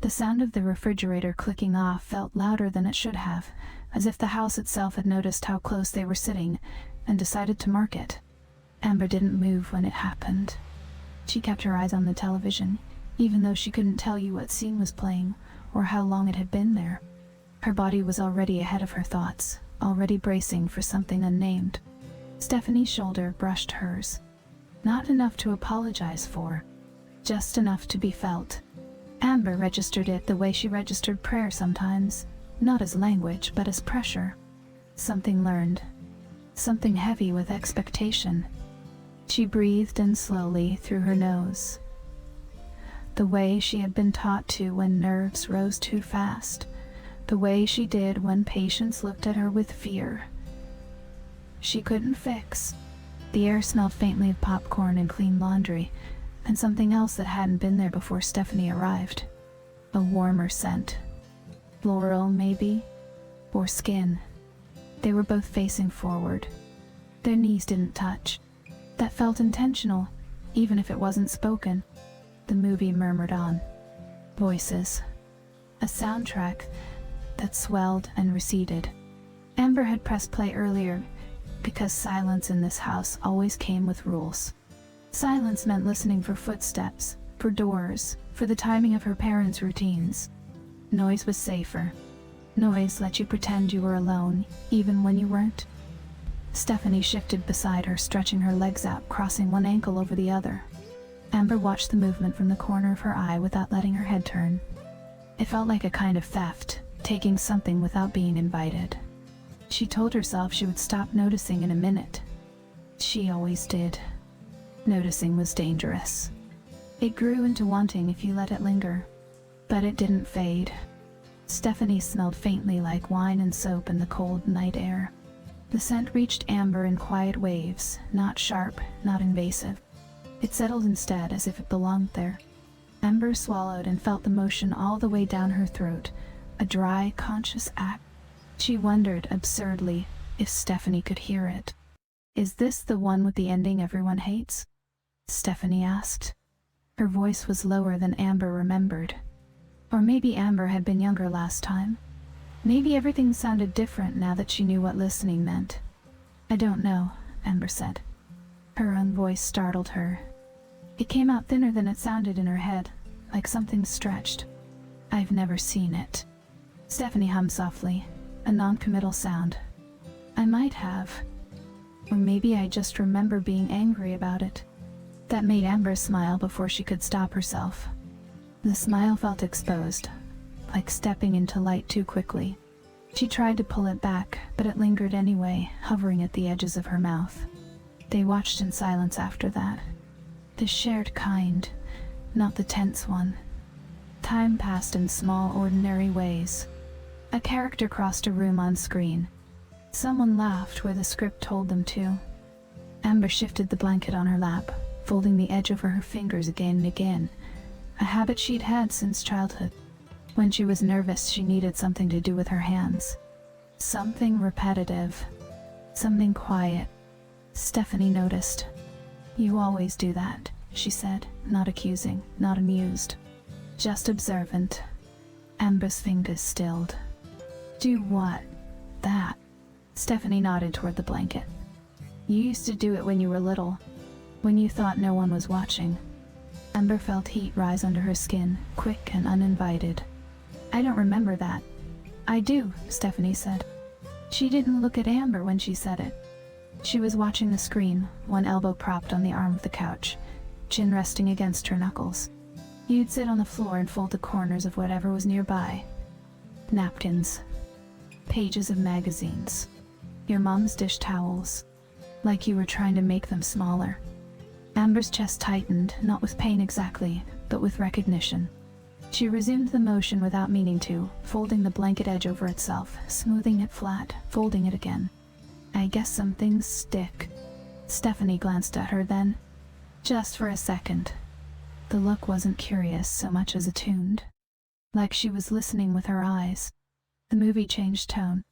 The sound of the refrigerator clicking off felt louder than it should have, as if the house itself had noticed how close they were sitting and decided to mark it. Amber didn't move when it happened. She kept her eyes on the television, even though she couldn't tell you what scene was playing or how long it had been there. Her body was already ahead of her thoughts, already bracing for something unnamed. Stephanie's shoulder brushed hers. Not enough to apologize for, just enough to be felt. Amber registered it the way she registered prayer sometimes, not as language, but as pressure. Something learned. Something heavy with expectation. She breathed in slowly through her nose, the way she had been taught to when nerves rose too fast, the way she did when patients looked at her with fear. She couldn't fix. The air smelled faintly of popcorn and clean laundry, and something else that hadn't been there before Stephanie arrived. A warmer scent. Floral, maybe? Or skin. They were both facing forward. Their knees didn't touch. That felt intentional, even if it wasn't spoken. The movie murmured on. Voices. A soundtrack that swelled and receded. Amber had pressed play earlier because silence in this house always came with rules. Silence meant listening for footsteps, for doors, for the timing of her parents' routines. Noise was safer. Noise let you pretend you were alone, even when you weren't. Stephanie shifted beside her, stretching her legs out, crossing one ankle over the other. Amber watched the movement from the corner of her eye without letting her head turn. It felt like a kind of theft, taking something without being invited. She told herself she would stop noticing in a minute. She always did. Noticing was dangerous. It grew into wanting if you let it linger. But it didn't fade. Stephanie smelled faintly like wine and soap in the cold night air. The scent reached Amber in quiet waves, not sharp, not invasive. It settled instead as if it belonged there. Amber swallowed and felt the motion all the way down her throat, a dry, conscious act. She wondered, absurdly, if Stephanie could hear it. "Is this the one with the ending everyone hates?" Stephanie asked. Her voice was lower than Amber remembered. Or maybe Amber had been younger last time. Maybe everything sounded different now that she knew what listening meant. "I don't know," Amber said. Her own voice startled her. It came out thinner than it sounded in her head, like something stretched. "I've never seen it." Stephanie hummed softly, a non-committal sound. "I might have. Or maybe I just remember being angry about it." That made Amber smile before she could stop herself. The smile felt exposed, like stepping into light too quickly. She tried to pull it back, but it lingered anyway, hovering at the edges of her mouth. They watched in silence after that. The shared kind, not the tense one. Time passed in small, ordinary ways. A character crossed a room on screen. Someone laughed where the script told them to. Amber shifted the blanket on her lap, folding the edge over her fingers again and again, a habit she'd had since childhood. When she was nervous, she needed something to do with her hands. Something repetitive. Something quiet. Stephanie noticed. "You always do that," she said, not accusing, not amused. Just observant. Amber's fingers stilled. "Do what?" "That." Stephanie nodded toward the blanket. "You used to do it when you were little, when you thought no one was watching." Amber felt heat rise under her skin, quick and uninvited. "I don't remember that." "I do," Stephanie said. She didn't look at Amber when she said it. She was watching the screen, one elbow propped on the arm of the couch, chin resting against her knuckles. You'd sit on the floor and fold the corners of whatever was nearby. Napkins. Pages of magazines. Your mom's dish towels. Like you were trying to make them smaller. Amber's chest tightened, not with pain exactly, but with recognition. She resumed the motion without meaning to, folding the blanket edge over itself, smoothing it flat, folding it again. "I guess some things stick." Stephanie glanced at her then. Just for a second. The look wasn't curious so much as attuned. Like she was listening with her eyes. The movie changed tone.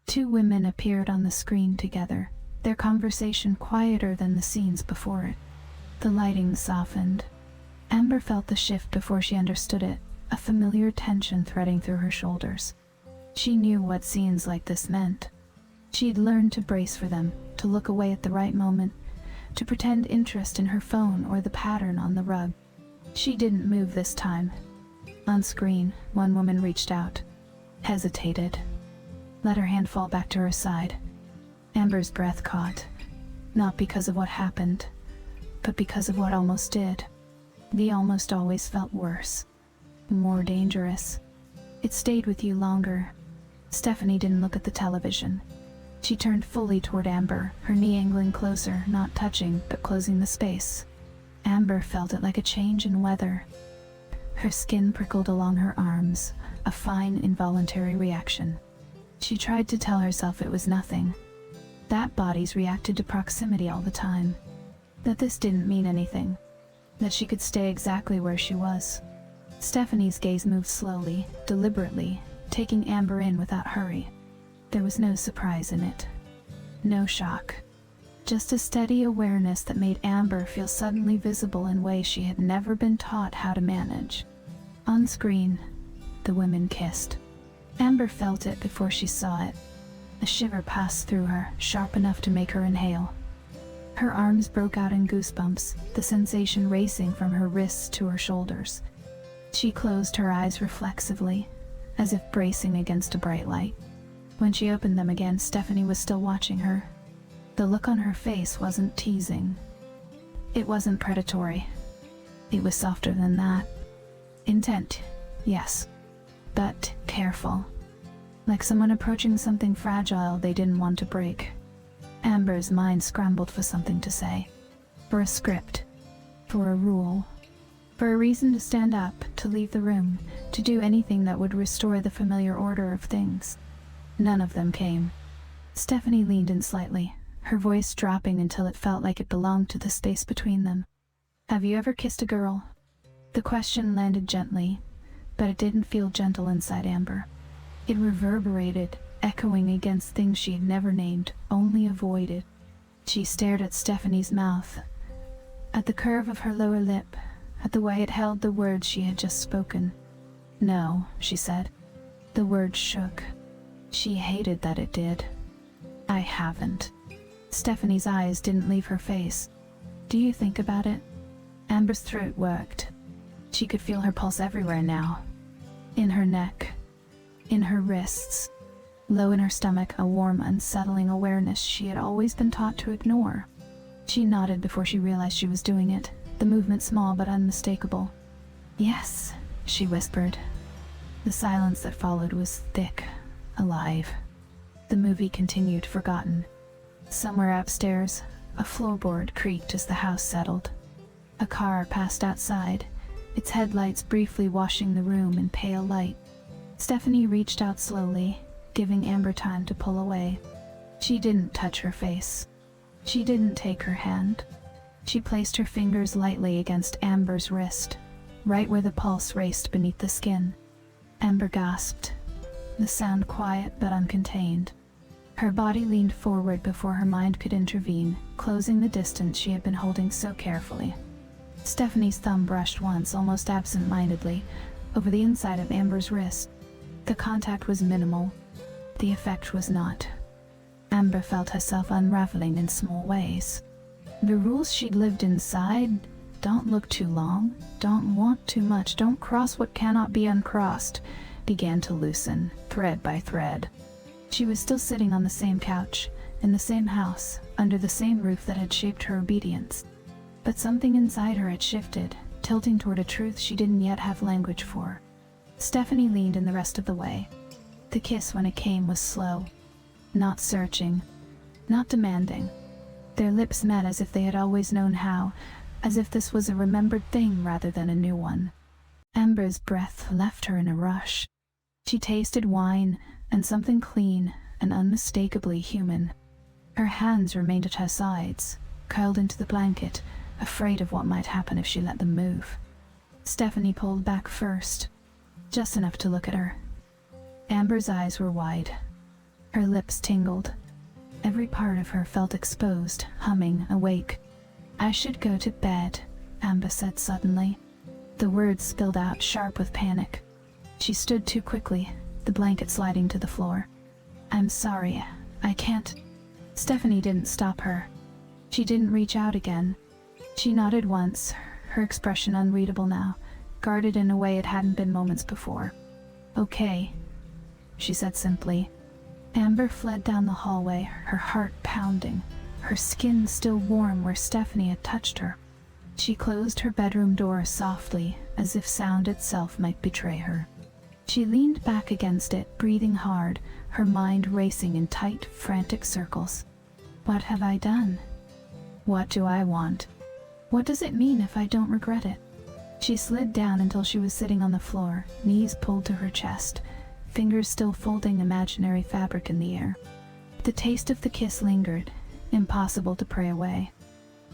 Two women appeared on the screen together, their conversation quieter than the scenes before it. The lighting softened. Amber felt the shift before she understood it, a familiar tension threading through her shoulders. She knew what scenes like this meant. She'd learned to brace for them, to look away at the right moment, to pretend interest in her phone or the pattern on the rug. She didn't move this time. On screen, one woman reached out, hesitated, let her hand fall back to her side. Amber's breath caught, not because of what happened, but because of what almost did. The almost always felt worse, more dangerous. It stayed with you longer. Stephanie didn't look at the television. She turned fully toward Amber, her knee angling closer, not touching, but closing the space. Amber felt it like a change in weather. Her skin prickled along her arms, a fine, involuntary reaction. She tried to tell herself it was nothing, that bodies reacted to proximity all the time, that this didn't mean anything, that she could stay exactly where she was. Stephanie's gaze moved slowly, deliberately, taking Amber in without hurry. There was no surprise in it, no shock, just a steady awareness that made Amber feel suddenly visible in ways she had never been taught how to manage. On screen, the women kissed. Amber felt it before she saw it. A shiver passed through her, sharp enough to make her inhale. Her arms broke out in goosebumps, the sensation racing from her wrists to her shoulders. She closed her eyes reflexively, as if bracing against a bright light. When she opened them again, Stephanie was still watching her. The look on her face wasn't teasing. It wasn't predatory. It was softer than that. Intent, yes, but careful. Like someone approaching something fragile they didn't want to break. Amber's mind scrambled for something to say. For a script. For a rule. For a reason to stand up, to leave the room, to do anything that would restore the familiar order of things. None of them came. Stephanie leaned in slightly, her voice dropping until it felt like it belonged to the space between them. Have you ever kissed a girl? The question landed gently, but it didn't feel gentle inside Amber. It reverberated, echoing against things she had never named, only avoided. She stared at Stephanie's mouth, at the curve of her lower lip, at the way it held the words she had just spoken. No, she said. The words shook. She hated that it did. I haven't. Stephanie's eyes didn't leave her face. Do you think about it? Amber's throat worked. She could feel her pulse everywhere now. In her neck. In her wrists. Low in her stomach, a warm, unsettling awareness she had always been taught to ignore. She nodded before she realized she was doing it, the movement small but unmistakable. Yes, she whispered. The silence that followed was thick, alive. The movie continued, forgotten. Somewhere upstairs, a floorboard creaked as the house settled. A car passed outside, its headlights briefly washing the room in pale light. Stephanie reached out slowly, giving Amber time to pull away. She didn't touch her face. She didn't take her hand. She placed her fingers lightly against Amber's wrist, right where the pulse raced beneath the skin. Amber gasped, the sound quiet but uncontained. Her body leaned forward before her mind could intervene, closing the distance she had been holding so carefully. Stephanie's thumb brushed once, almost absent-mindedly, over the inside of Amber's wrist. The contact was minimal. The effect was not. Amber felt herself unraveling in small ways. The rules she'd lived inside, don't look too long, don't want too much, don't cross what cannot be uncrossed, began to loosen, thread by thread. She was still sitting on the same couch, in the same house, under the same roof that had shaped her obedience. But something inside her had shifted, tilting toward a truth she didn't yet have language for. Stephanie leaned in the rest of the way. The kiss, when it came, was slow. Not searching. Not demanding. Their lips met as if they had always known how, as if this was a remembered thing rather than a new one. Amber's breath left her in a rush. She tasted wine, and something clean and unmistakably human. Her hands remained at her sides, curled into the blanket, afraid of what might happen if she let them move. Stephanie pulled back first, just enough to look at her. Amber's eyes were wide. Her lips tingled. Every part of her felt exposed, humming, awake. I should go to bed, Amber said suddenly. The words spilled out, sharp with panic. She stood too quickly, the blanket sliding to the floor. "I'm sorry, I can't." Stephanie didn't stop her. She didn't reach out again. She nodded once, her expression unreadable now, guarded in a way it hadn't been moments before. "Okay," she said simply. Amber fled down the hallway, her heart pounding, her skin still warm where Stephanie had touched her. She closed her bedroom door softly, as if sound itself might betray her. She leaned back against it, breathing hard, her mind racing in tight, frantic circles. What have I done? What do I want? What does it mean if I don't regret it? She slid down until she was sitting on the floor, knees pulled to her chest, fingers still folding imaginary fabric in the air. The taste of the kiss lingered, impossible to pray away.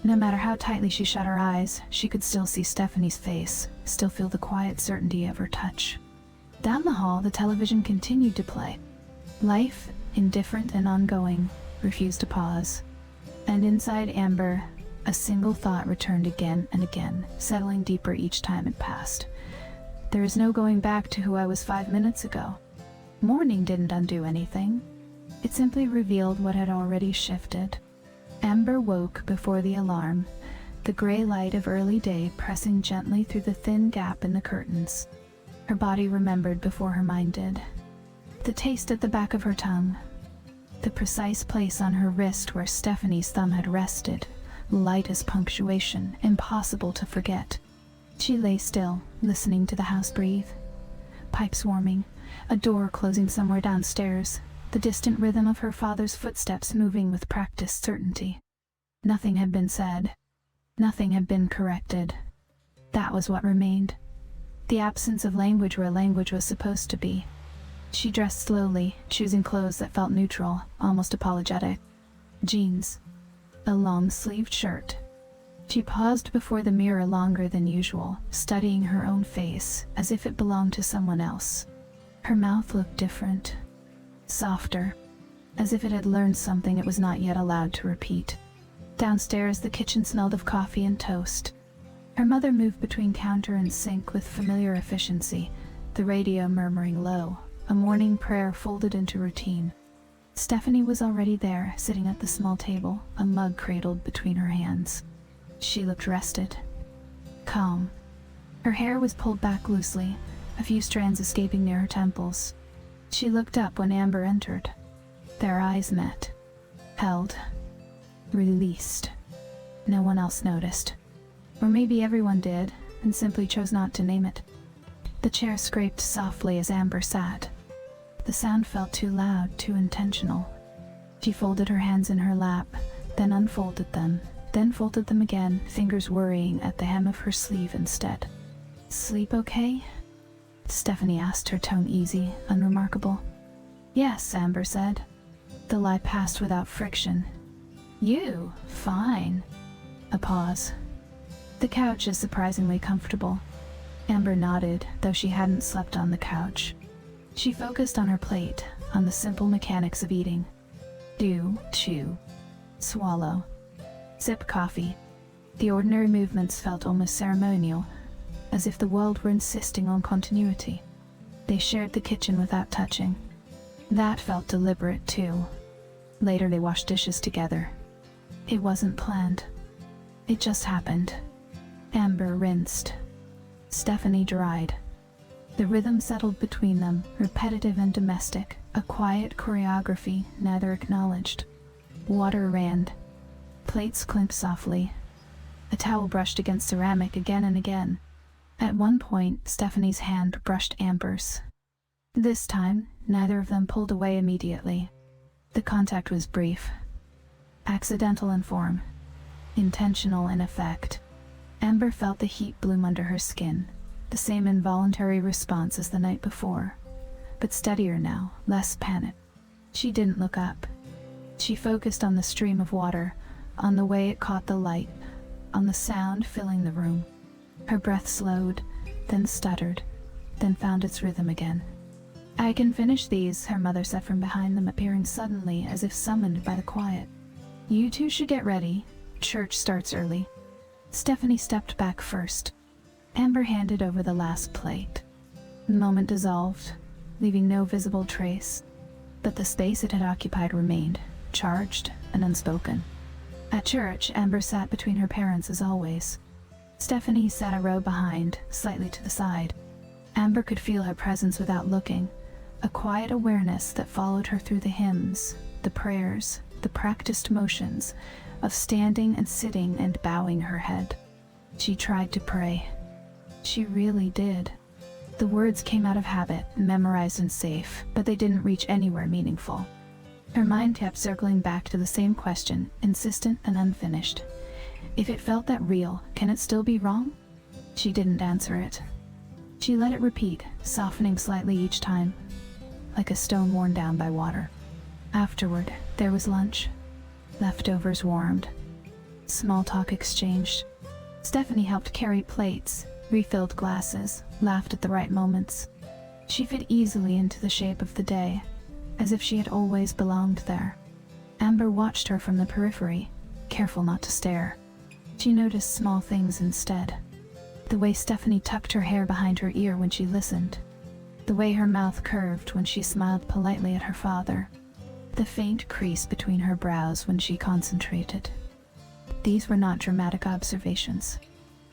No matter how tightly she shut her eyes, she could still see Stephanie's face, still feel the quiet certainty of her touch. Down the hall, the television continued to play. Life, indifferent and ongoing, refused to pause. And inside Amber, a single thought returned again and again, settling deeper each time it passed. There is no going back to who I was 5 minutes ago. Mourning didn't undo anything. It simply revealed what had already shifted. Amber woke before the alarm, the gray light of early day pressing gently through the thin gap in the curtains. Her body remembered before her mind did. The taste at the back of her tongue, the precise place on her wrist where Stephanie's thumb had rested, light as punctuation, impossible to forget. She lay still, listening to the house breathe. Pipes warming, a door closing somewhere downstairs, the distant rhythm of her father's footsteps moving with practiced certainty. Nothing had been said. Nothing had been corrected. That was what remained. The absence of language where language was supposed to be. She dressed slowly, choosing clothes that felt neutral, almost apologetic. Jeans. A long-sleeved shirt. She paused before the mirror longer than usual, studying her own face, as if it belonged to someone else. Her mouth looked different. Softer, as if it had learned something it was not yet allowed to repeat. Downstairs, the kitchen smelled of coffee and toast. Her mother moved between counter and sink with familiar efficiency, the radio murmuring low, a morning prayer folded into routine. Stephanie was already there, sitting at the small table, a mug cradled between her hands. She looked rested, calm. Her hair was pulled back loosely, a few strands escaping near her temples. She looked up when Amber entered. Their eyes met. Held. Released. No one else noticed. Or maybe everyone did, and simply chose not to name it. The chair scraped softly as Amber sat. The sound felt too loud, too intentional. She folded her hands in her lap, then unfolded them, then folded them again, fingers worrying at the hem of her sleeve instead. "Sleep okay?" Stephanie asked, her tone easy, unremarkable. "Yes," Amber said. The lie passed without friction. "You? Fine." A pause. "The couch is surprisingly comfortable." Amber nodded, though she hadn't slept on the couch. She focused on her plate, on the simple mechanics of eating. Do, chew, swallow, sip coffee. The ordinary movements felt almost ceremonial, as if the world were insisting on continuity. They shared the kitchen without touching. That felt deliberate, too. Later they washed dishes together. It wasn't planned. It just happened. Amber rinsed. Stephanie dried. The rhythm settled between them, repetitive and domestic, a quiet choreography neither acknowledged. Water ran. Plates clinked softly. A towel brushed against ceramic again and again. At one point, Stephanie's hand brushed Amber's. This time, neither of them pulled away immediately. The contact was brief. Accidental in form. Intentional in effect. Amber felt the heat bloom under her skin, the same involuntary response as the night before, but steadier now, less panic. She didn't look up. She focused on the stream of water, on the way it caught the light, on the sound filling the room. Her breath slowed, then stuttered, then found its rhythm again. "I can finish these," her mother said from behind them, appearing suddenly as if summoned by the quiet. "You two should get ready. Church starts early." Stephanie stepped back first. Amber handed over the last plate. The moment dissolved, leaving no visible trace, but the space it had occupied remained, charged and unspoken. At church, Amber sat between her parents as always. Stephanie sat a row behind, slightly to the side. Amber could feel her presence without looking, a quiet awareness that followed her through the hymns, the prayers, the practiced motions of standing and sitting and bowing her head. She tried to pray. She really did. The words came out of habit, memorized and safe, but they didn't reach anywhere meaningful. Her mind kept circling back to the same question, insistent and unfinished. If it felt that real, can it still be wrong? She didn't answer it. She let it repeat, softening slightly each time, like a stone worn down by water. Afterward, there was lunch. Leftovers warmed. Small talk exchanged. Stephanie helped carry plates, refilled glasses, laughed at the right moments. She fit easily into the shape of the day, as if she had always belonged there. Amber watched her from the periphery, careful not to stare. She noticed small things instead. The way Stephanie tucked her hair behind her ear when she listened. The way her mouth curved when she smiled politely at her father. The faint crease between her brows when she concentrated. These were not dramatic observations.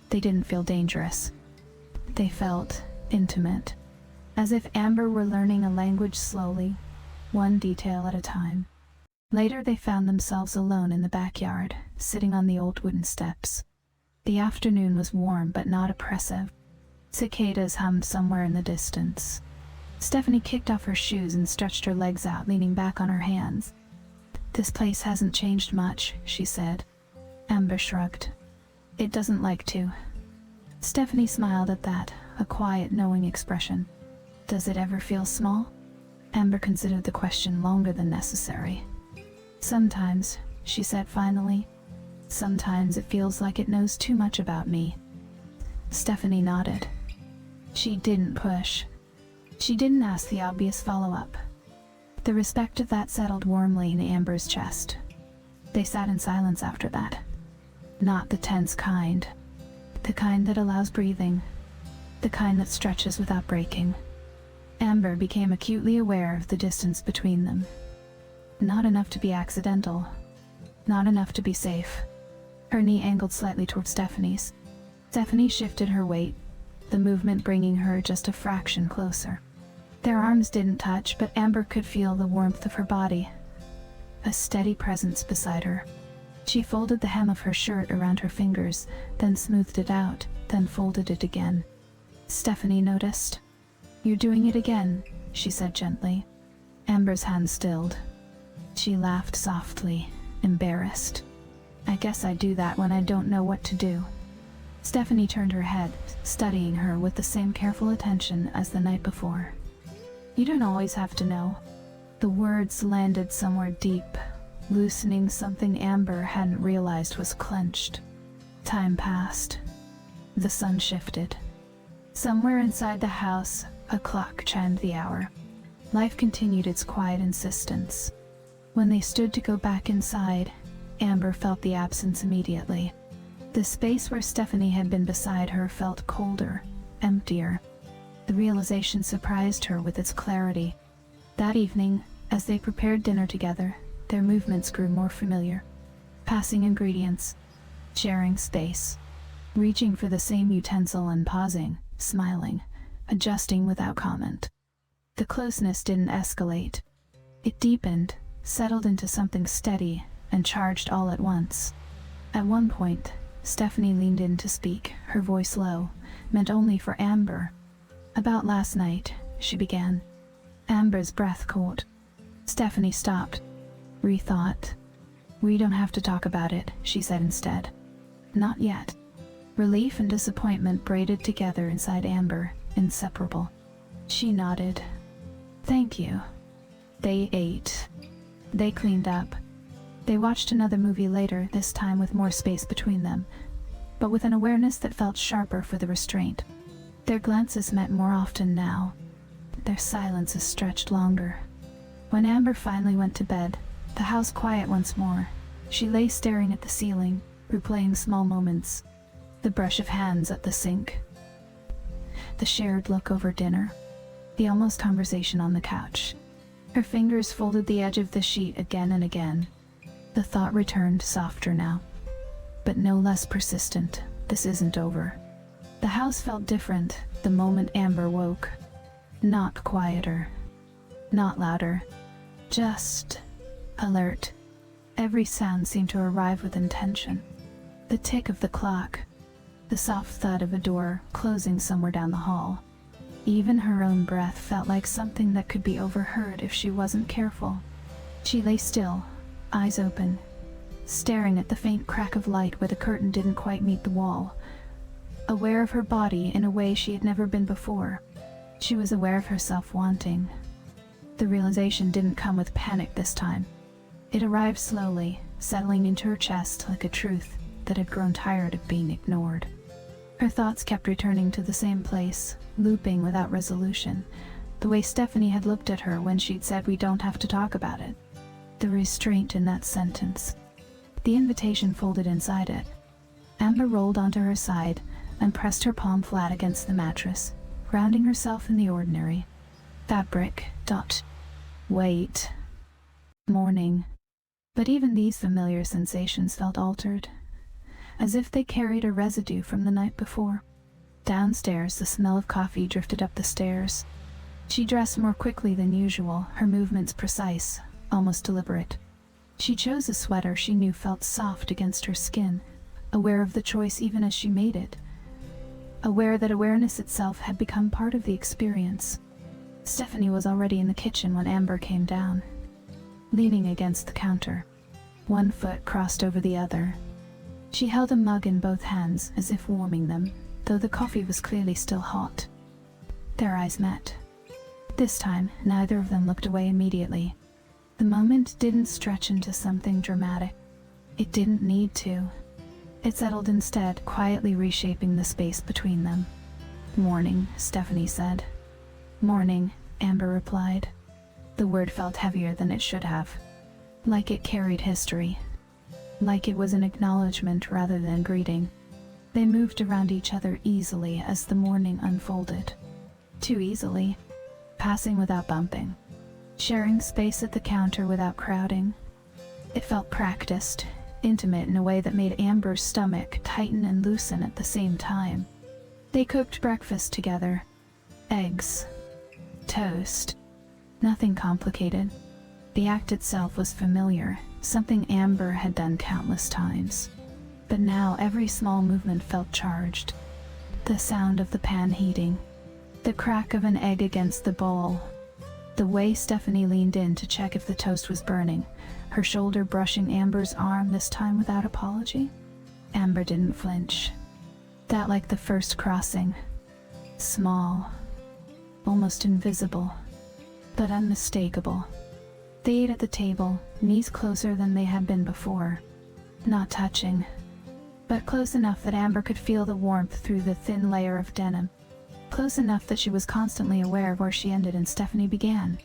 They didn't feel dangerous. They felt intimate, as if Amber were learning a language slowly, one detail at a time. Later they found themselves alone in the backyard, sitting on the old wooden steps. The afternoon was warm but not oppressive. Cicadas hummed somewhere in the distance. Stephanie kicked off her shoes and stretched her legs out, leaning back on her hands. "This place hasn't changed much," she said. Amber shrugged. "It doesn't like to." Stephanie smiled at that, a quiet, knowing expression. "Does it ever feel small?" Amber considered the question longer than necessary. "Sometimes," she said finally. "Sometimes it feels like it knows too much about me." Stephanie nodded. She didn't push. She didn't ask the obvious follow-up. The respect of that settled warmly in Amber's chest. They sat in silence after that. Not the tense kind. The kind that allows breathing. The kind that stretches without breaking. Amber became acutely aware of the distance between them. Not enough to be accidental. Not enough to be safe. Her knee angled slightly toward Stephanie's. Stephanie shifted her weight, the movement bringing her just a fraction closer. Their arms didn't touch, but Amber could feel the warmth of her body, a steady presence beside her. She folded the hem of her shirt around her fingers, then smoothed it out, then folded it again. Stephanie noticed. "You're doing it again," she said gently. Amber's hand stilled. She laughed softly, embarrassed. "I guess I do that when I don't know what to do." Stephanie turned her head, studying her with the same careful attention as the night before. "You don't always have to know." The words landed somewhere deep, loosening something Amber hadn't realized was clenched. Time passed. The sun shifted. Somewhere inside the house, a clock chimed the hour. Life continued its quiet insistence. When they stood to go back inside, Amber felt the absence immediately. The space where Stephanie had been beside her felt colder, emptier. The realization surprised her with its clarity. That evening, as they prepared dinner together, their movements grew more familiar. Passing ingredients, sharing space, reaching for the same utensil and pausing, smiling, adjusting without comment. The closeness didn't escalate. It deepened, settled into something steady, and charged all at once. At one point, Stephanie leaned in to speak, her voice low, meant only for Amber. "About last night," she began. Amber's breath caught. Stephanie stopped, rethought. "We don't have to talk about it," she said instead. "Not yet." Relief and disappointment braided together inside Amber, inseparable. She nodded. "Thank you." They ate. They cleaned up. They watched another movie later, this time with more space between them, but with an awareness that felt sharper for the restraint. Their glances met more often now. Their silences stretched longer. When Amber finally went to bed, the house quiet once more, she lay staring at the ceiling, replaying small moments. The brush of hands at the sink, the shared look over dinner, the almost conversation on the couch. Her fingers folded the edge of the sheet again and again. The thought returned, softer now, but no less persistent. This isn't over. The house felt different the moment Amber woke. Not quieter, not louder, just alert. Every sound seemed to arrive with intention. The tick of the clock, the soft thud of a door closing somewhere down the hall. Even her own breath felt like something that could be overheard if she wasn't careful. She lay still, eyes open, staring at the faint crack of light where the curtain didn't quite meet the wall, aware of her body in a way she had never been before. She was aware of herself wanting. The realization didn't come with panic this time. It arrived slowly, settling into her chest like a truth that had grown tired of being ignored. Her thoughts kept returning to the same place, looping without resolution, the way Stephanie had looked at her when she'd said we don't have to talk about it. The restraint in that sentence. The invitation folded inside it. Amber rolled onto her side and pressed her palm flat against the mattress, grounding herself in the ordinary. Fabric. Wait. Morning. But even these familiar sensations felt altered, as if they carried a residue from the night before. Downstairs, the smell of coffee drifted up the stairs. She dressed more quickly than usual, her movements precise, almost deliberate. She chose a sweater she knew felt soft against her skin, aware of the choice even as she made it, aware that awareness itself had become part of the experience. Stephanie was already in the kitchen when Amber came down, leaning against the counter, one foot crossed over the other. She held a mug in both hands as if warming them, though the coffee was clearly still hot. Their eyes met. This time, neither of them looked away immediately. The moment didn't stretch into something dramatic. It didn't need to. It settled instead, quietly reshaping the space between them. Morning, Stephanie said. Morning, Amber replied. The word felt heavier than it should have, like it carried history, like it was an acknowledgement rather than greeting. They moved around each other easily as the morning unfolded. Too easily, passing without bumping, sharing space at the counter without crowding. It felt practiced, intimate in a way that made Amber's stomach tighten and loosen at the same time. They cooked breakfast together. Eggs, toast. Nothing complicated. The act itself was familiar, something Amber had done countless times. But now every small movement felt charged. The sound of the pan heating, the crack of an egg against the bowl, the way Stephanie leaned in to check if the toast was burning, her shoulder brushing Amber's arm, this time without apology. Amber didn't flinch. That like the first crossing. Small, almost invisible, but unmistakable. They ate at the table, knees closer than they had been before. Not touching, but close enough that Amber could feel the warmth through the thin layer of denim. Close enough that she was constantly aware of where she ended and Stephanie began.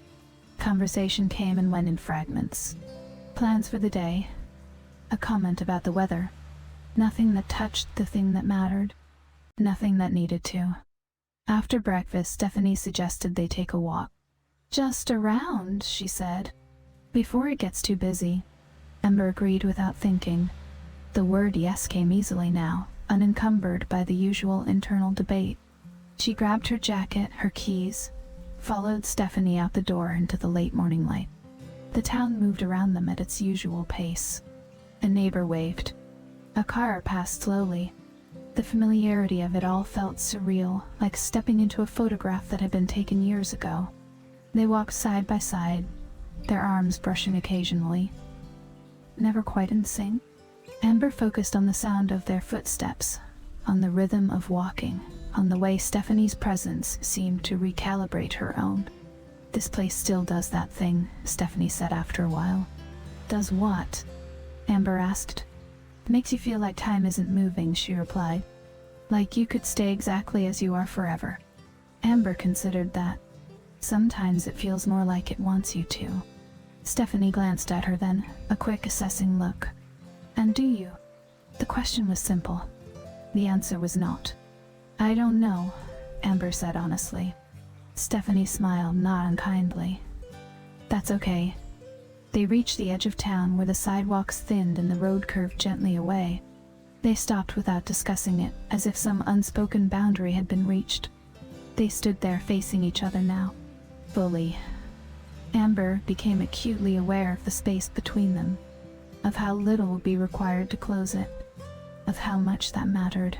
Conversation came and went in fragments. Plans for the day. A comment about the weather. Nothing that touched the thing that mattered. Nothing that needed to. After breakfast, Stephanie suggested they take a walk. Just around, she said. Before it gets too busy. Amber agreed without thinking. The word yes came easily now, unencumbered by the usual internal debate. She grabbed her jacket, her keys, followed Stephanie out the door into the late morning light. The town moved around them at its usual pace. A neighbor waved. A car passed slowly. The familiarity of it all felt surreal, like stepping into a photograph that had been taken years ago. They walked side by side, their arms brushing occasionally. Never quite in sync. Amber focused on the sound of their footsteps, on the rhythm of walking, on the way Stephanie's presence seemed to recalibrate her own. This place still does that thing, Stephanie said after a while. Does what? Amber asked. Makes you feel like time isn't moving, she replied. Like you could stay exactly as you are forever. Amber considered that. Sometimes it feels more like it wants you to. Stephanie glanced at her then, a quick assessing look. And do you? The question was simple. The answer was not. I don't know. Amber said honestly. Stephanie smiled, not unkindly. That's okay. They reached the edge of town where the sidewalks thinned and the road curved gently away. They stopped without discussing it, as if some unspoken boundary had been reached. They stood there facing each other now, fully. Amber became acutely aware of the space between them, of how little would be required to close it, of how much that mattered.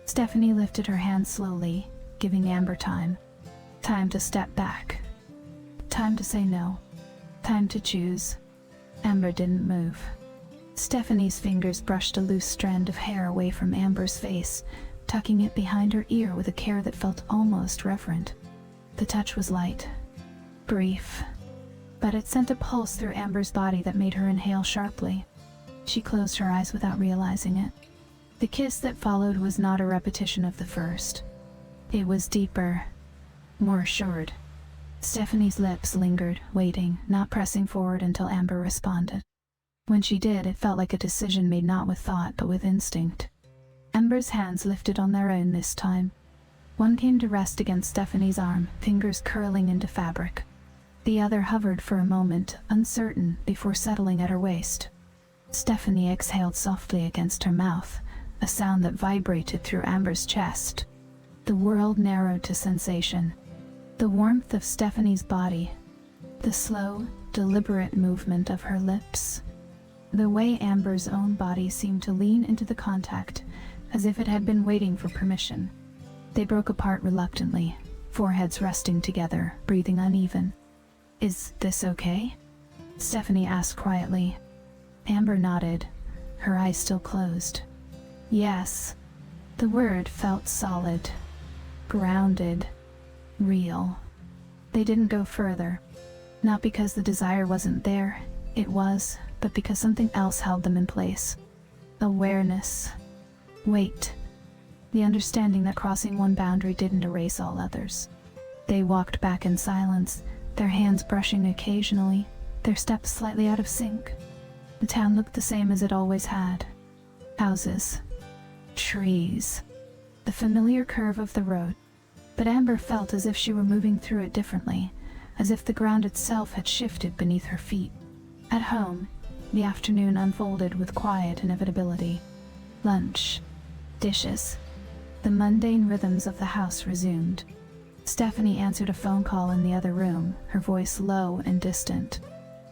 Stephanie lifted her hand slowly, giving Amber time. Time to step back. Time to say no. Time to choose. Amber didn't move. Stephanie's fingers brushed a loose strand of hair away from Amber's face, tucking it behind her ear with a care that felt almost reverent. The touch was light, brief, but it sent a pulse through Amber's body that made her inhale sharply. She closed her eyes without realizing it. The kiss that followed was not a repetition of the first. It was deeper, more assured. Stephanie's lips lingered, waiting, not pressing forward until Amber responded. When she did, it felt like a decision made not with thought, but with instinct. Amber's hands lifted on their own this time. One came to rest against Stephanie's arm, fingers curling into fabric. The other hovered for a moment, uncertain, before settling at her waist. Stephanie exhaled softly against her mouth, a sound that vibrated through Amber's chest. The world narrowed to sensation. The warmth of Stephanie's body, the slow, deliberate movement of her lips, the way Amber's own body seemed to lean into the contact, as if it had been waiting for permission. They broke apart reluctantly, foreheads resting together, breathing uneven. "Is this okay?" Stephanie asked quietly. Amber nodded, her eyes still closed. Yes. The word felt solid, grounded, real. They didn't go further, not because the desire wasn't there, it was, but because something else held them in place. Awareness. Weight. The understanding that crossing one boundary didn't erase all others. They walked back in silence, their hands brushing occasionally, their steps slightly out of sync. The town looked the same as it always had. Houses. Trees. The familiar curve of the road. But Amber felt as if she were moving through it differently, as if the ground itself had shifted beneath her feet. At home, the afternoon unfolded with quiet inevitability. Lunch. Dishes. The mundane rhythms of the house resumed. Stephanie answered a phone call in the other room, her voice low and distant.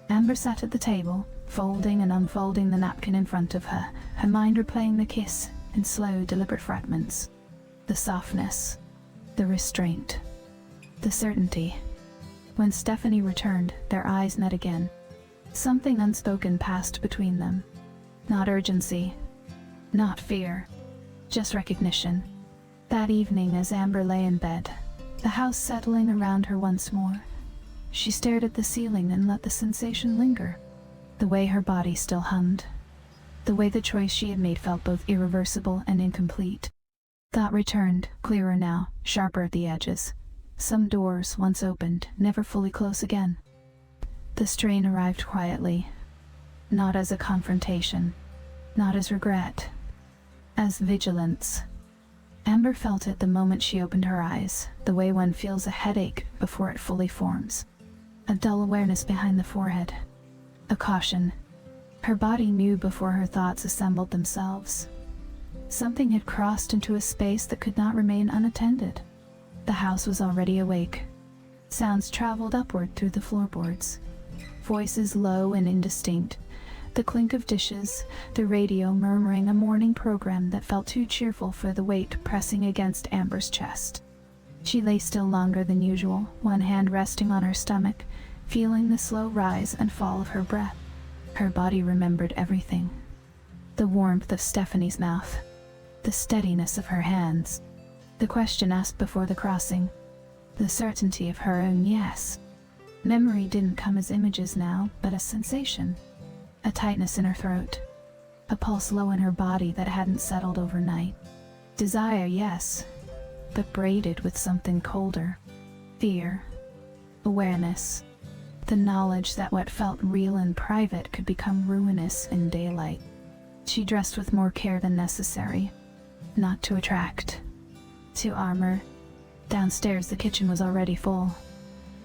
Amber sat at the table, folding and unfolding the napkin in front of her, her mind replaying the kiss in slow, deliberate fragments. The softness. The restraint. The certainty. When Stephanie returned, their eyes met again. Something unspoken passed between them. Not urgency. Not fear. Just recognition. That evening, as Amber lay in bed, the house settling around her once more, she stared at the ceiling and let the sensation linger. The way her body still hummed. The way the choice she had made felt both irreversible and incomplete. Thought returned, clearer now, sharper at the edges. Some doors, once opened, never fully close again. The strain arrived quietly, not as a confrontation, not as regret, as vigilance. Amber felt it the moment she opened her eyes, the way one feels a headache before it fully forms. A dull awareness behind the forehead. A caution. Her body knew before her thoughts assembled themselves. Something had crossed into a space that could not remain unattended. The house was already awake. Sounds traveled upward through the floorboards. Voices low and indistinct. The clink of dishes, the radio murmuring a morning program that felt too cheerful for the weight pressing against Amber's chest. She lay still longer than usual, one hand resting on her stomach, feeling the slow rise and fall of her breath. Her body remembered everything. The warmth of Stephanie's mouth. The steadiness of her hands. The question asked before the crossing. The certainty of her own yes. Memory didn't come as images now, but as sensation. A tightness in her throat. A pulse low in her body that hadn't settled overnight. Desire, yes, but braided with something colder. Fear. Awareness. The knowledge that what felt real in private could become ruinous in daylight. She dressed with more care than necessary. Not to attract. To armor. Downstairs, the kitchen was already full.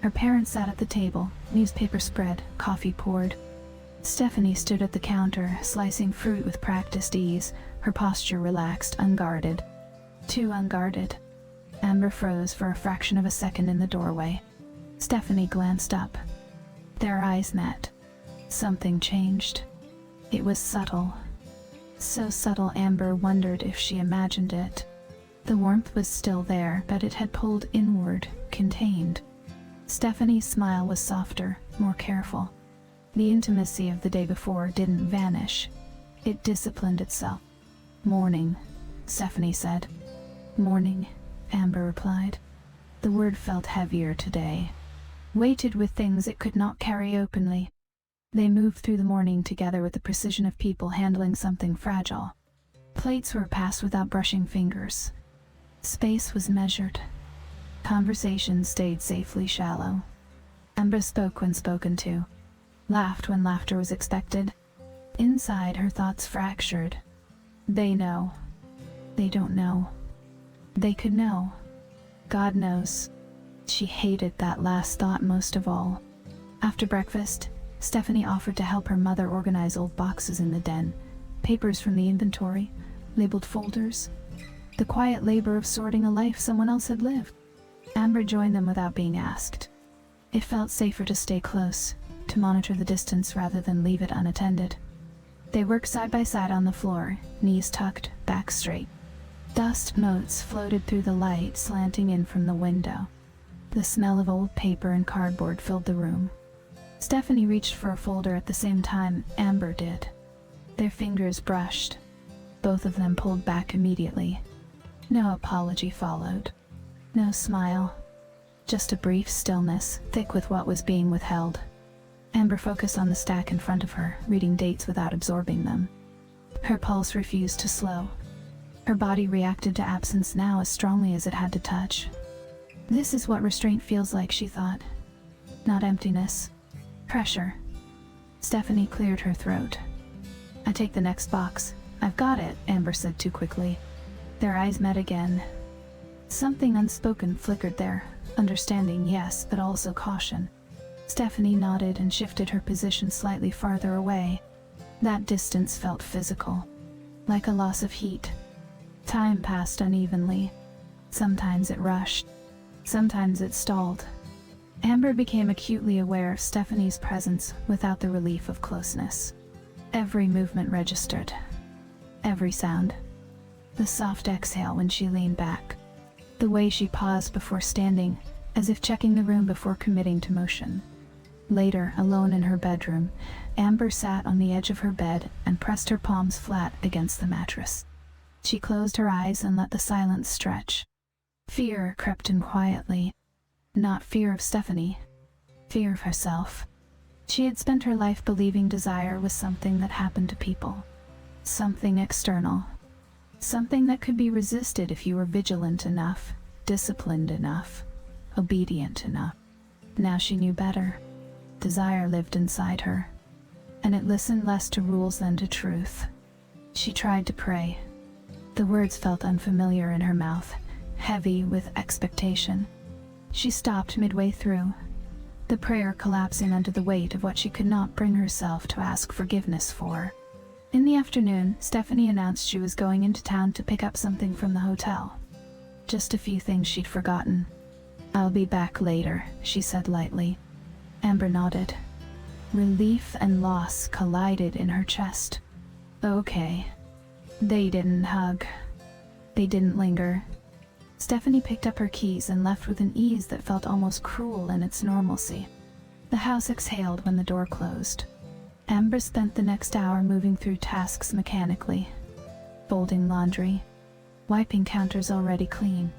Her parents sat at the table, newspaper spread, coffee poured. Stephanie stood at the counter, slicing fruit with practiced ease, her posture relaxed, unguarded. Too unguarded. Amber froze for a fraction of a second in the doorway. Stephanie glanced up. Their eyes met. Something changed. It was subtle. So subtle Amber wondered if she imagined it. The warmth was still there, but it had pulled inward, contained. Stephanie's smile was softer, more careful. The intimacy of the day before didn't vanish. It disciplined itself. "Morning," Stephanie said. "Morning," Amber replied. The word felt heavier today, weighted with things it could not carry openly. They moved through the morning together with the precision of people handling something fragile. Plates were passed without brushing fingers. Space was measured. Conversation stayed safely shallow. Amber spoke when spoken to, laughed when laughter was expected. Inside, her thoughts fractured. They know. They don't know. They could know. God knows. She hated that last thought most of all. After breakfast, Stephanie offered to help her mother organize old boxes in the den, papers from the inventory, labeled folders. The quiet labor of sorting a life someone else had lived. Amber joined them without being asked. It felt safer to stay close, to monitor the distance rather than leave it unattended. They worked side by side on the floor, knees tucked, back straight. Dust motes floated through the light slanting in from the window. The smell of old paper and cardboard filled the room. Stephanie reached for a folder at the same time Amber did. Their fingers brushed. Both of them pulled back immediately. No apology followed. No smile. Just a brief stillness, thick with what was being withheld. Amber focused on the stack in front of her, reading dates without absorbing them. Her pulse refused to slow. Her body reacted to absence now as strongly as it had to touch. This is what restraint feels like, she thought. Not emptiness. Pressure. Stephanie cleared her throat. "I take the next box. I've got it," Amber said too quickly. Their eyes met again. Something unspoken flickered there. Understanding, yes, but also caution. Stephanie nodded and shifted her position slightly farther away. That distance felt physical, like a loss of heat. Time passed unevenly. Sometimes it rushed. Sometimes it stalled. Amber became acutely aware of Stephanie's presence without the relief of closeness. Every movement registered. Every sound. The soft exhale when she leaned back. The way she paused before standing, as if checking the room before committing to motion. Later, alone in her bedroom, Amber sat on the edge of her bed and pressed her palms flat against the mattress. She closed her eyes and let the silence stretch. Fear crept in quietly. Not fear of Stephanie. Fear of herself. She had spent her life believing desire was something that happened to people. Something external. Something that could be resisted if you were vigilant enough, disciplined enough, obedient enough. Now she knew better. Desire lived inside her, and it listened less to rules than to truth. She tried to pray. The words felt unfamiliar in her mouth, heavy with expectation. She stopped midway through, the prayer collapsing under the weight of what she could not bring herself to ask forgiveness for. In the afternoon, Stephanie announced she was going into town to pick up something from the hotel. Just a few things she'd forgotten. "I'll be back later," she said lightly. Amber nodded. Relief and loss collided in her chest. Okay. They didn't hug. They didn't linger. Stephanie picked up her keys and left with an ease that felt almost cruel in its normalcy. The house exhaled when the door closed. Amber spent the next hour moving through tasks mechanically. Folding laundry, wiping counters already clean,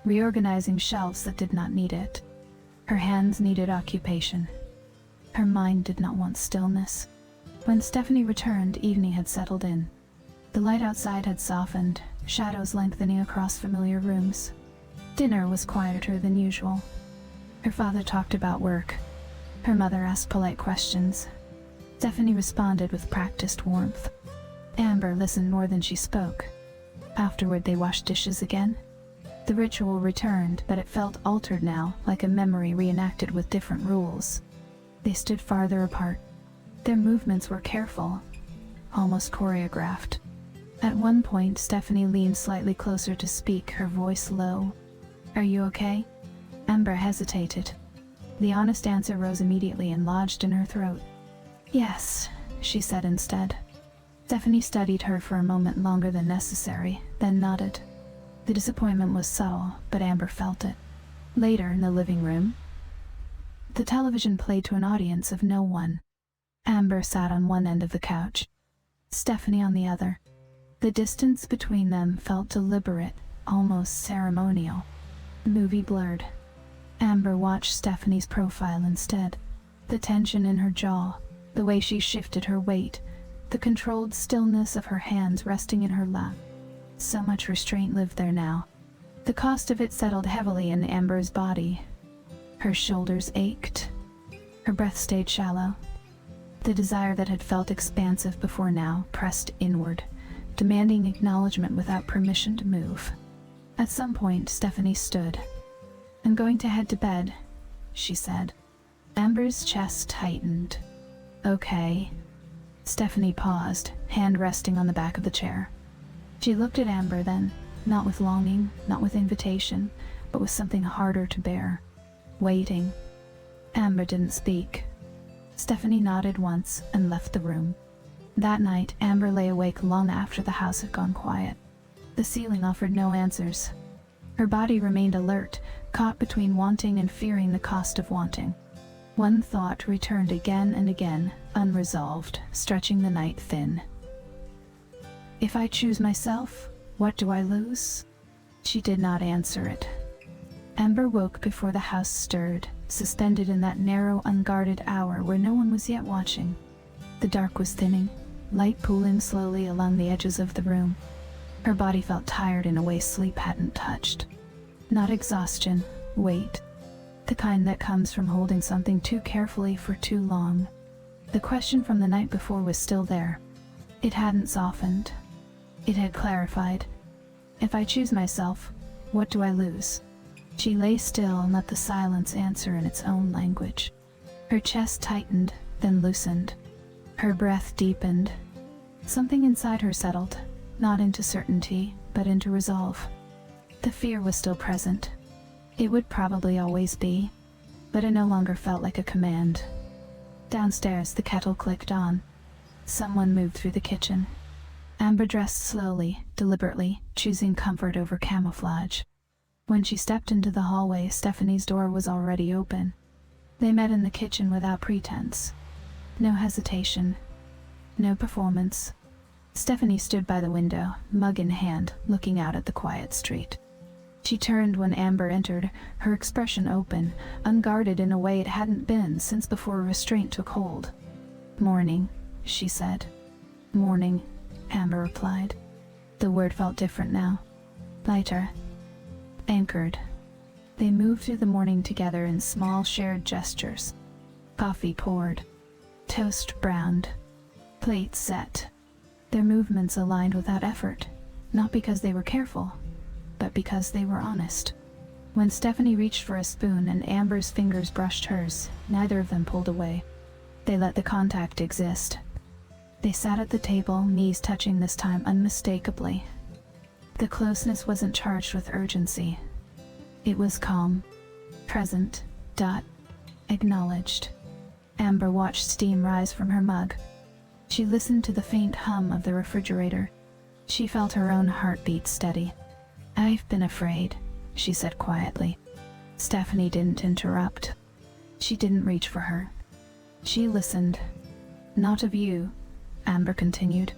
reorganizing shelves that did not need it. Her hands needed occupation. Her mind did not want stillness. When Stephanie returned, evening had settled in. The light outside had softened, shadows lengthening across familiar rooms. Dinner was quieter than usual. Her father talked about work. Her mother asked polite questions. Stephanie responded with practiced warmth. Amber listened more than she spoke. Afterward, they washed dishes again. The ritual returned, but it felt altered now, like a memory reenacted with different rules. They stood farther apart. Their movements were careful, almost choreographed. At one point, Stephanie leaned slightly closer to speak, her voice low. "Are you okay?" Amber hesitated. The honest answer rose immediately and lodged in her throat. "Yes," she said instead. Stephanie studied her for a moment longer than necessary, then nodded. The disappointment was subtle, but Amber felt it. Later, in the living room, the television played to an audience of no one. Amber sat on one end of the couch, Stephanie on the other. The distance between them felt deliberate, almost ceremonial. The movie blurred. Amber watched Stephanie's profile instead. The tension in her jaw, the way she shifted her weight, the controlled stillness of her hands resting in her lap. So much restraint lived there now. The cost of it settled heavily in Amber's body. Her shoulders ached. Her breath stayed shallow. The desire that had felt expansive before now pressed inward, demanding acknowledgement without permission to move. At some point, Stephanie stood. "I'm going to head to bed," she said. Amber's chest tightened. "Okay." Stephanie paused, hand resting on the back of the chair. She looked at Amber then, not with longing, not with invitation, but with something harder to bear. Waiting. Amber didn't speak. Stephanie nodded once and left the room. That night, Amber lay awake long after the house had gone quiet. The ceiling offered no answers. Her body remained alert, caught between wanting and fearing the cost of wanting. One thought returned again and again, unresolved, stretching the night thin. "If I choose myself, what do I lose?" She did not answer it. Amber woke before the house stirred, suspended in that narrow, unguarded hour where no one was yet watching. The dark was thinning, light pooling slowly along the edges of the room. Her body felt tired in a way sleep hadn't touched. Not exhaustion, weight. The kind that comes from holding something too carefully for too long. The question from the night before was still there. It hadn't softened. It had clarified. If I choose myself, what do I lose? She lay still and let the silence answer in its own language. Her chest tightened, then loosened. Her breath deepened. Something inside her settled, not into certainty, but into resolve. The fear was still present. It would probably always be, but it no longer felt like a command. Downstairs, the kettle clicked on. Someone moved through the kitchen. Amber dressed slowly, deliberately, choosing comfort over camouflage. When she stepped into the hallway, Stephanie's door was already open. They met in the kitchen without pretense. No hesitation. No performance. Stephanie stood by the window, mug in hand, looking out at the quiet street. She turned when Amber entered, her expression open, unguarded in a way it hadn't been since before restraint took hold. "Morning," she said. "Morning," Amber replied. The word felt different now. Lighter. Anchored. They moved through the morning together in small shared gestures. Coffee poured. Toast browned. Plates set. Their movements aligned without effort, not because they were careful, but because they were honest. When Stephanie reached for a spoon and Amber's fingers brushed hers, neither of them pulled away. They let the contact exist. They sat at the table, knees touching this time unmistakably. The closeness wasn't charged with urgency. It was calm, present, acknowledged. Amber watched steam rise from her mug. She listened to the faint hum of the refrigerator. She felt her own heartbeat steady. "I've been afraid," she said quietly. Stephanie didn't interrupt. She didn't reach for her. She listened. "Not of you," Amber continued.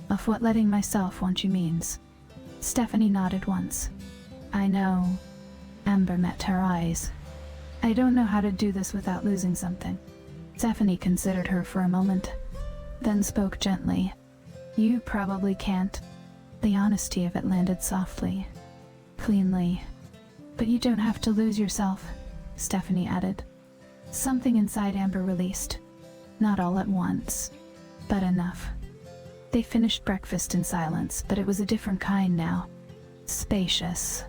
"Of what letting myself want you means." Stephanie nodded once. "I know." Amber met her eyes. "I don't know how to do this without losing something." Stephanie considered her for a moment, then spoke gently. "You probably can't." The honesty of it landed softly, cleanly. "But you don't have to lose yourself," Stephanie added. Something inside Amber released. Not all at once, but enough. They finished breakfast in silence, but it was a different kind now. Spacious.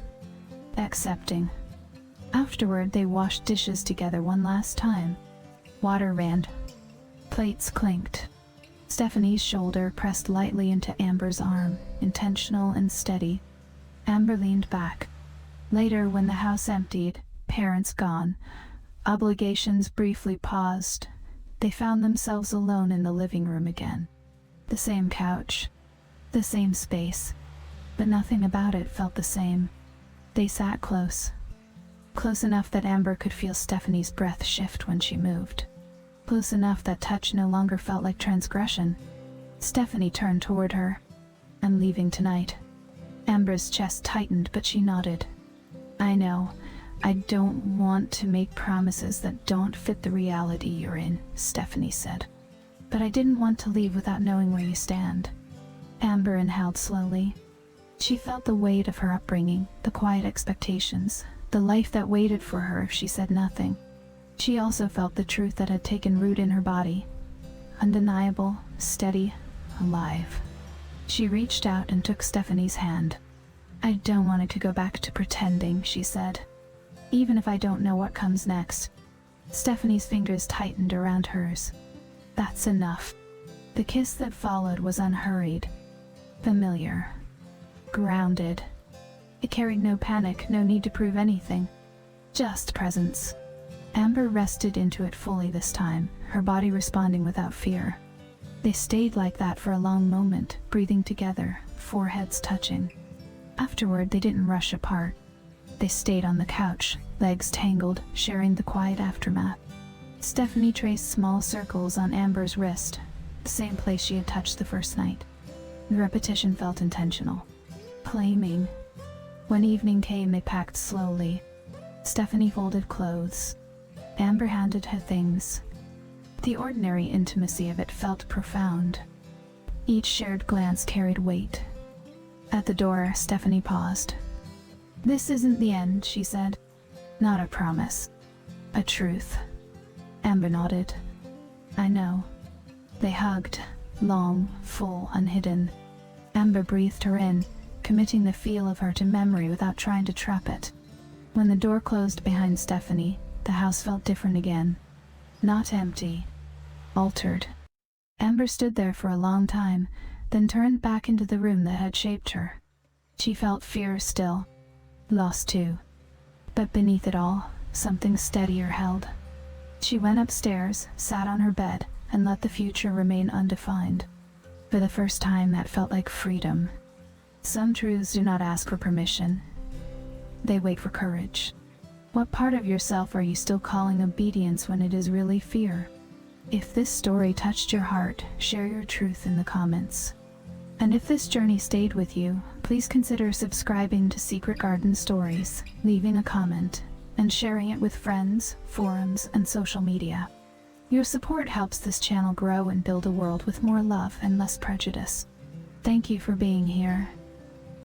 accepting. Afterward, they washed dishes together one last time. Water ran. Plates clinked. Stephanie's shoulder pressed lightly into Amber's arm, intentional and steady. Amber leaned back. Later, when the house emptied, parents gone, obligations briefly paused, they found themselves alone in the living room again. The same couch, the same space, but nothing about it felt the same. They sat close enough that Amber could feel Stephanie's breath shift when she moved. Close enough that touch no longer felt like transgression. Stephanie turned toward her. "I'm leaving tonight." Amber's chest tightened, but she nodded. "I know. I don't want to make promises that don't fit the reality you're in," Stephanie said. "But I didn't want to leave without knowing where you stand." Amber inhaled slowly. She felt the weight of her upbringing, the quiet expectations, the life that waited for her if she said nothing. She also felt the truth that had taken root in her body. Undeniable, steady, alive. She reached out and took Stephanie's hand. "I don't want it to go back to pretending," she said. "Even if I don't know what comes next." Stephanie's fingers tightened around hers. "That's enough." The kiss that followed was unhurried, familiar, grounded. It carried no panic, no need to prove anything. Just presence. Amber rested into it fully this time, her body responding without fear. They stayed like that for a long moment, breathing together, foreheads touching. Afterward, they didn't rush apart. They stayed on the couch, legs tangled, sharing the quiet aftermath. Stephanie traced small circles on Amber's wrist, the same place she had touched the first night. The repetition felt intentional. Claiming. When evening came, they packed slowly. Stephanie folded clothes. Amber handed her things. The ordinary intimacy of it felt profound. Each shared glance carried weight. At the door, Stephanie paused. "This isn't the end," she said. "Not a promise. A truth." Amber nodded. "I know." They hugged, long, full, unhidden. Amber breathed her in, committing the feel of her to memory without trying to trap it. When the door closed behind Stephanie, the house felt different again. Not empty. Altered. Amber stood there for a long time, then turned back into the room that had shaped her. She felt fear still. Lost too. But beneath it all, something steadier held. She went upstairs, sat on her bed, and let the future remain undefined. For the first time, that felt like freedom. Some truths do not ask for permission. They wait for courage. What part of yourself are you still calling obedience when it is really fear? If this story touched your heart, share your truth in the comments. And if this journey stayed with you, please consider subscribing to Secret Garden Stories, leaving a comment, and sharing it with friends, forums, and social media. Your support helps this channel grow and build a world with more love and less prejudice. Thank you for being here.